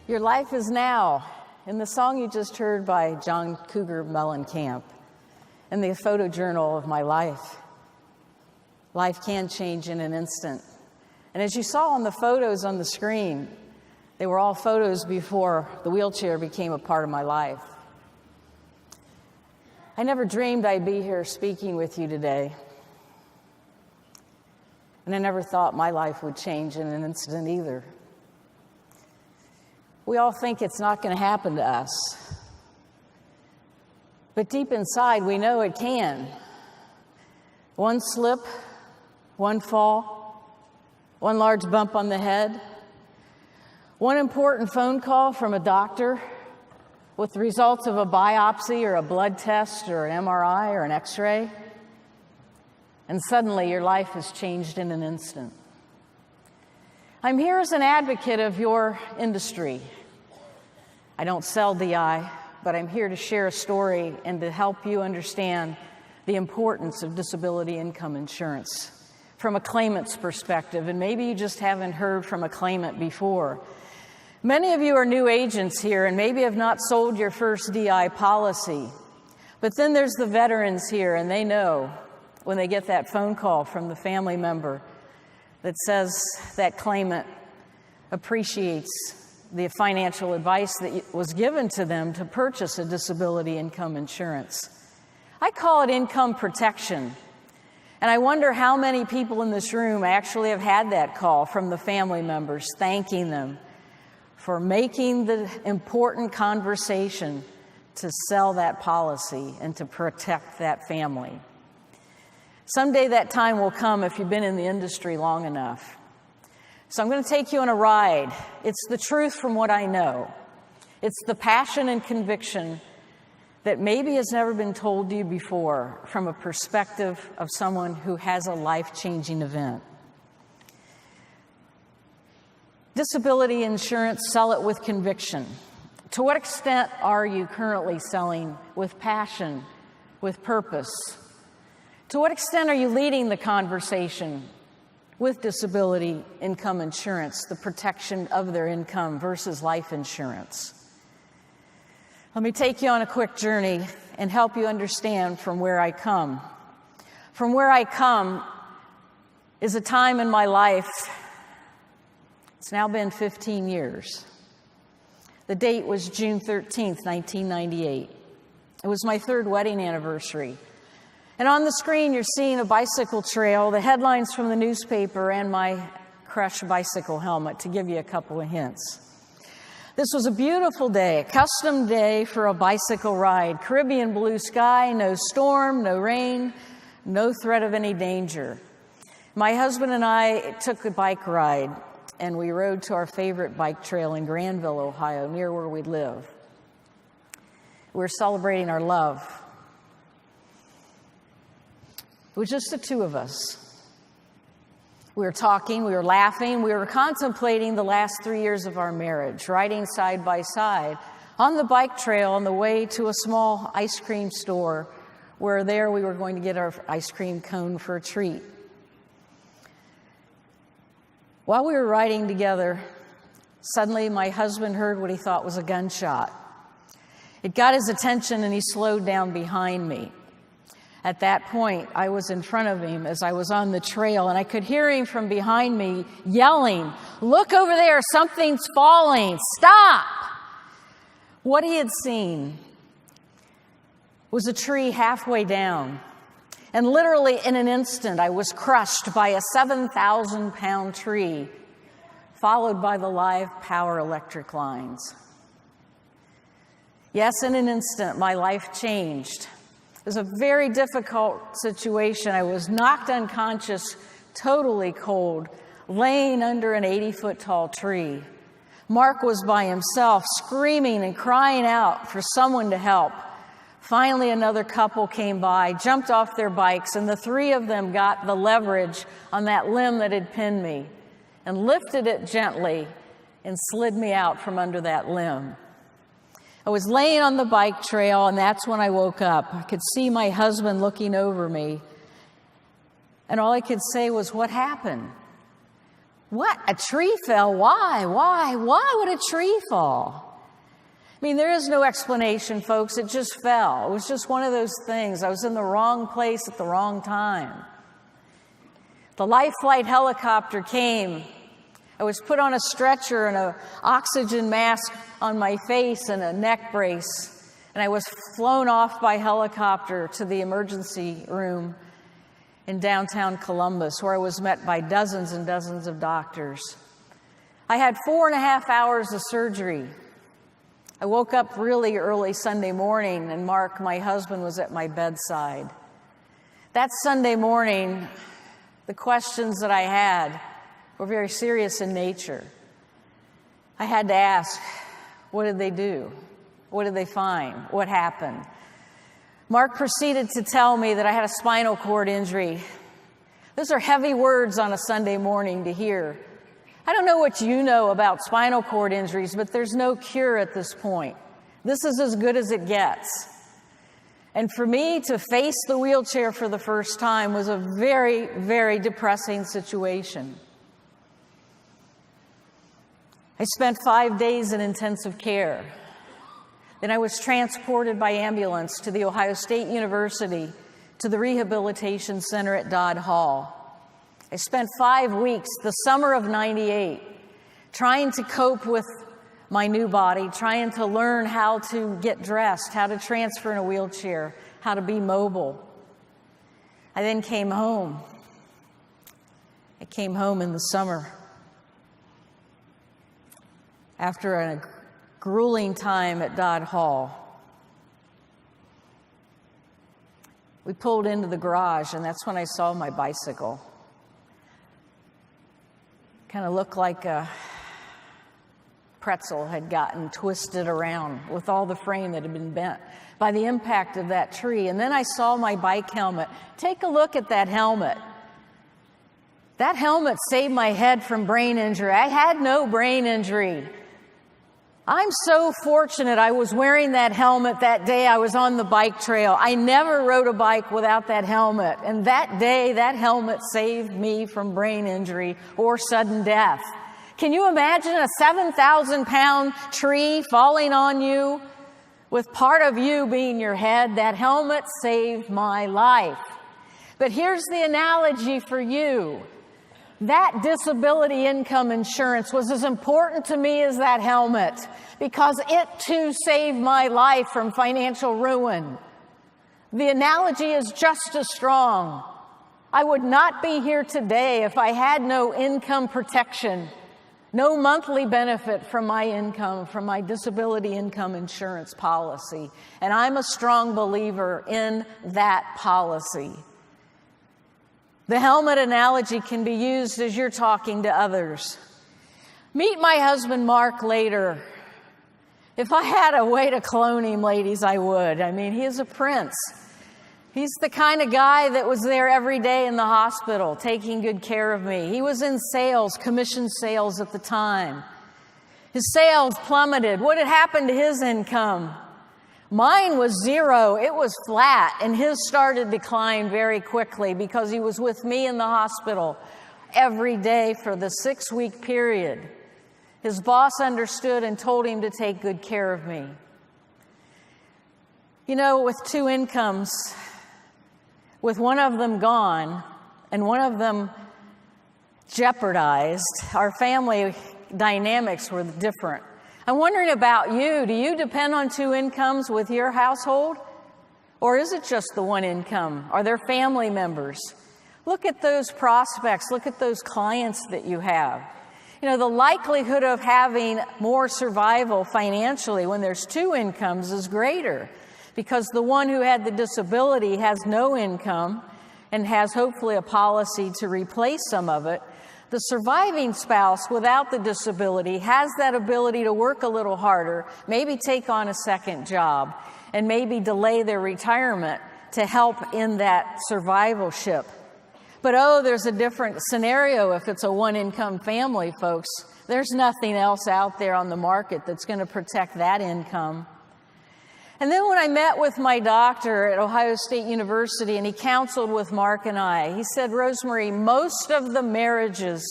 Your life is now, in the song you just heard by John Cougar Mellencamp, in the photojournal of my life. Life can change in an instant. And as you saw on the photos on the screen, they were all photos before the wheelchair became a part of my life. I never dreamed I'd be here speaking with you today. And I never thought my life would change in an instant either. We all think it's not going to happen to us. But deep inside, we know it can. One slip, one fall, one large bump on the head, one important phone call from a doctor with the results of a biopsy or a blood test or an MRI or an X-ray, and suddenly your life has changed in an instant. I'm here as an advocate of your industry. I don't sell DI, but I'm here to share a story and to help you understand the importance of disability income insurance from a claimant's perspective, and maybe you just haven't heard from a claimant before. Many of you are new agents here and maybe have not sold your first DI policy, but then there's the veterans here, and they know when they get that phone call from the family member that says that claimant appreciates the financial advice that was given to them to purchase a disability income insurance. I call it income protection. And I wonder how many people in this room actually have had that call from the family members thanking them for making the important conversation to sell that policy and to protect that family. Someday that time will come if you've been in the industry long enough. So I'm going to take you on a ride. It's the truth from what I know. It's the passion and conviction that maybe has never been told to you before from a perspective of someone who has a life-changing event. Disability insurance, sell it with conviction. To what extent are you currently selling with passion, with purpose? To what extent are you leading the conversation with disability income insurance, the protection of their income versus life insurance? Let me take you on a quick journey and help you understand from where I come. From where I come is a time in my life, it's now been 15 years. The date was June 13th, 1998. It was my third wedding anniversary. And on the screen, you're seeing a bicycle trail, the headlines from the newspaper, and my crushed bicycle helmet, to give you a couple of hints. This was a beautiful day, a custom day for a bicycle ride. Caribbean blue sky, no storm, no rain, no threat of any danger. My husband and I took a bike ride, and we rode to our favorite bike trail in Granville, Ohio, near where we live. We were celebrating our love. It was just the two of us. We were talking, we were laughing, we were contemplating the last 3 years of our marriage, riding side by side on the bike trail on the way to a small ice cream store where there we were going to get our ice cream cone for a treat. While we were riding together, suddenly my husband heard what he thought was a gunshot. It got his attention and he slowed down behind me. At that point, I was in front of him as I was on the trail, and I could hear him from behind me yelling, "Look over there, something's falling, stop!" What he had seen was a tree halfway down, and literally in an instant, I was crushed by a 7,000-pound tree, followed by the live power electric lines. Yes, in an instant, my life changed. It was a very difficult situation. I was knocked unconscious, totally cold, laying under an 80-foot-tall tree. Mark was by himself, screaming and crying out for someone to help. Finally, another couple came by, jumped off their bikes, and the three of them got the leverage on that limb that had pinned me and lifted it gently and slid me out from under that limb. I was laying on the bike trail, and that's when I woke up. I could see my husband looking over me, and all I could say was, "What happened?" What? A tree fell? Why? Why would a tree fall? I mean, there is no explanation, folks. It just fell. It was just one of those things. I was in the wrong place at the wrong time. The Life Flight helicopter came. I was put on a stretcher and an oxygen mask on my face and a neck brace, and I was flown off by helicopter to the emergency room in downtown Columbus, where I was met by dozens and dozens of doctors. I had 4.5 hours of surgery. I woke up really early Sunday morning, and Mark, my husband, was at my bedside. That Sunday morning, the questions that I had were very serious in nature. I had to ask, what did they do? What did they find? What happened? Mark proceeded to tell me that I had a spinal cord injury. Those are heavy words on a Sunday morning to hear. I don't know what you know about spinal cord injuries, but there's no cure at this point. This is as good as it gets. And for me to face the wheelchair for the first time was a very, very depressing situation. I spent 5 days in intensive care. Then I was transported by ambulance to the Ohio State University to the Rehabilitation Center at Dodd Hall. I spent 5 weeks, the summer of '98, trying to cope with my new body, trying to learn how to get dressed, how to transfer in a wheelchair, how to be mobile. I then came home. I came home in the summer after a grueling time at Dodd Hall. We pulled into the garage, and that's when I saw my bicycle. Kind of looked like a pretzel had gotten twisted around with all the frame that had been bent by the impact of that tree. And then I saw my bike helmet. Take a look at that helmet. That helmet saved my head from brain injury. I had no brain injury. I'm so fortunate I was wearing that helmet that day I was on the bike trail. I never rode a bike without that helmet. And that day, that helmet saved me from brain injury or sudden death. Can you imagine a 7,000-pound tree falling on you with part of you being your head? That helmet saved my life. But here's the analogy for you. That disability income insurance was as important to me as that helmet because it too saved my life from financial ruin. The analogy is just as strong. I would not be here today if I had no income protection, no monthly benefit from my income, from my disability income insurance policy. And I'm a strong believer in that policy. The helmet analogy can be used as you're talking to others. Meet my husband, Mark, later. If I had a way to clone him, ladies, I would. I mean, he is a prince. He's the kind of guy that was there every day in the hospital, taking good care of me. He was in sales, commission sales at the time. His sales plummeted. What had happened to his income? Mine was zero. It was flat, and his started to decline very quickly because he was with me in the hospital every day for the 6-week period. His boss understood and told him to take good care of me. You know, with 2 incomes, with one of them gone and one of them jeopardized, our family dynamics were different. I'm wondering about you. Do you depend on 2 incomes with your household? Or is it just the 1 income? Are there family members? Look at those prospects. Look at those clients that you have. You know, the likelihood of having more survival financially when there's 2 incomes is greater because the one who had the disability has no income and has hopefully a policy to replace some of it. The surviving spouse without the disability has that ability to work a little harder, maybe take on a second job, and maybe delay their retirement to help in that survivalship. But there's a different scenario if it's a 1-income family, folks. There's nothing else out there on the market that's going to protect that income. And then when I met with my doctor at Ohio State University and he counseled with Mark and I, he said, Rosemary, most of the marriages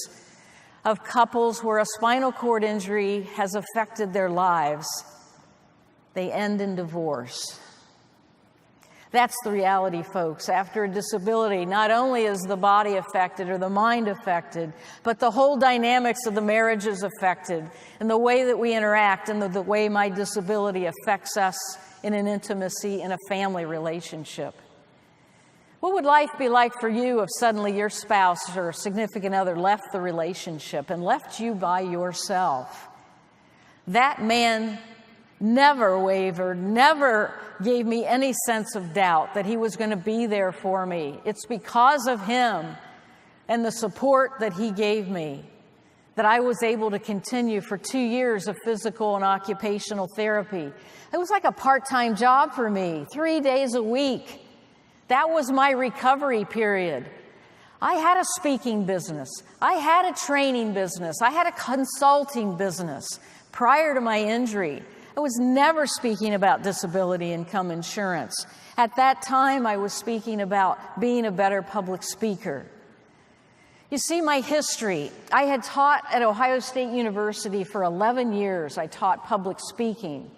of couples where a spinal cord injury has affected their lives. They end in divorce. That's the reality, folks. After a disability, not only is the body affected or the mind affected, but the whole dynamics of the marriage is affected, and the way that we interact and the way my disability affects us in an intimacy in a family relationship. What would life be like for you if suddenly your spouse or significant other left the relationship and left you by yourself? That man never wavered, never gave me any sense of doubt that he was going to be there for me. It's because of him and the support that he gave me that I was able to continue for 2 years of physical and occupational therapy. It was like a part-time job for me, 3 days a week. That was my recovery period. I had a speaking business. I had a training business. I had a consulting business prior to my injury. I was never speaking about disability income insurance. At that time, I was speaking about being a better public speaker. You see, my history, I had taught at Ohio State University for 11 years. I taught public speaking.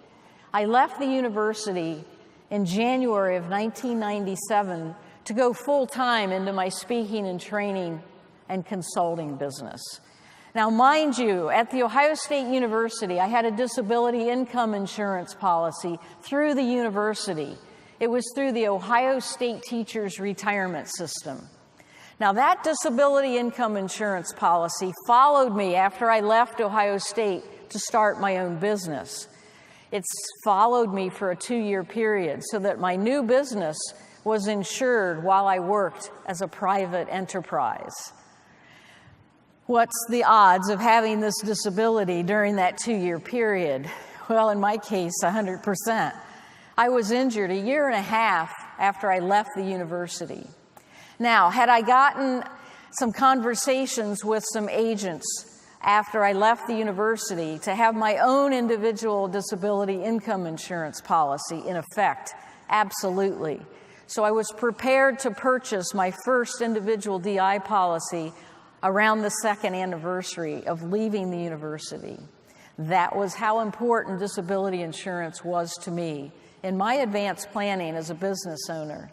I left the university in January of 1997 to go full-time into my speaking and training and consulting business. Now, mind you, at The Ohio State University, I had a disability income insurance policy through the university. It was through the Ohio State Teachers Retirement System. Now, that disability income insurance policy followed me after I left Ohio State to start my own business. It's followed me for a 2-year period so that my new business was insured while I worked as a private enterprise. What's the odds of having this disability during that 2-year period? Well, in my case, 100%. I was injured 1.5 years after I left the university. Now, had I gotten some conversations with some agents after I left the university to have my own individual disability income insurance policy in effect? Absolutely. So I was prepared to purchase my first individual DI policy around the 2nd anniversary of leaving the university. That was how important disability insurance was to me in my advanced planning as a business owner.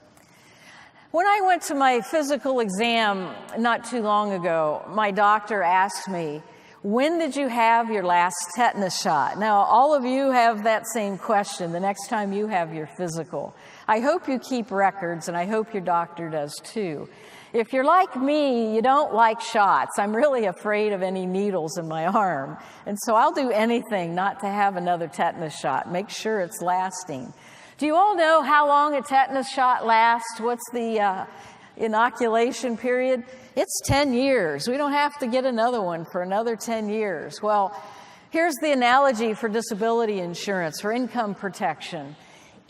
When I went to my physical exam not too long ago, my doctor asked me, "When did you have your last tetanus shot?" Now, all of you have that same question the next time you have your physical. I hope you keep records, and I hope your doctor does too. If you're like me, you don't like shots. I'm really afraid of any needles in my arm, and so I'll do anything not to have another tetanus shot. Make sure it's lasting. Do you all know how long a tetanus shot lasts? What's the inoculation period? It's 10 years. We don't have to get another one for another 10 years. Well, here's the analogy for disability insurance, for income protection.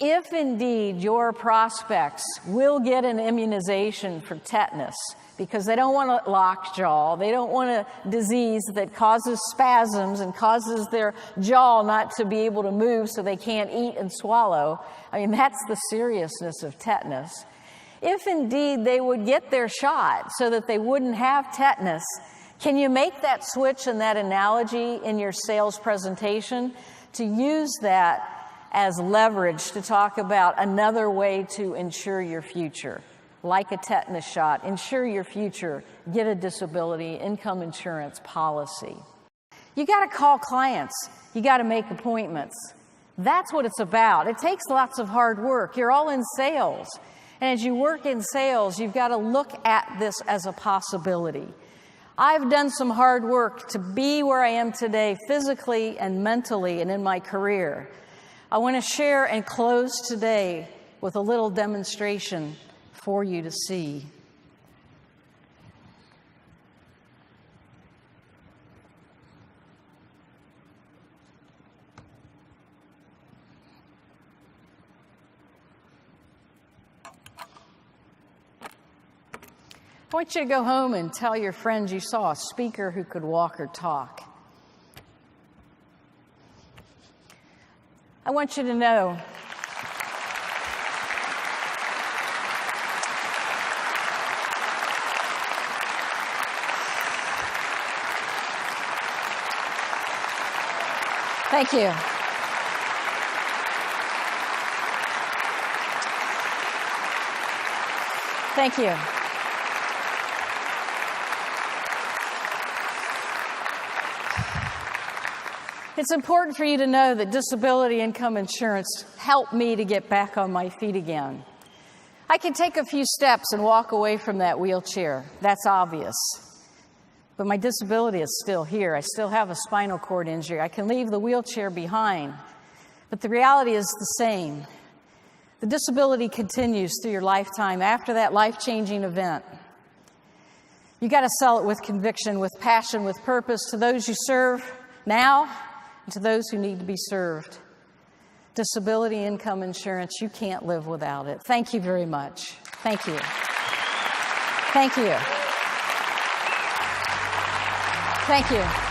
If indeed your prospects will get an immunization for tetanus because they don't want a lockjaw, they don't want a disease that causes spasms and causes their jaw not to be able to move so they can't eat and swallow, I mean, that's the seriousness of tetanus. If indeed they would get their shot so that they wouldn't have tetanus, can you make that switch and that analogy in your sales presentation to use that as leverage to talk about another way to insure your future? Like a tetanus shot, insure your future, get a disability income insurance policy. You got to call clients. You got to make appointments. That's what it's about. It takes lots of hard work. You're all in sales. And as you work in sales, you've got to look at this as a possibility. I've done some hard work to be where I am today, physically and mentally and in my career. I want to share and close today with a little demonstration for you to see. I want you to go home and tell your friends you saw a speaker who could walk or talk. I want you to know Thank you. Thank you. It's important for you to know that disability income insurance helped me to get back on my feet again. I can take a few steps and walk away from that wheelchair. That's obvious. But my disability is still here. I still have a spinal cord injury. I can leave the wheelchair behind. But the reality is the same. The disability continues through your lifetime after that life-changing event. You got to sell it with conviction, with passion, with purpose to those you serve now and to those who need to be served. Disability income insurance, you can't live without it. Thank you very much. Thank you. Thank you. Thank you.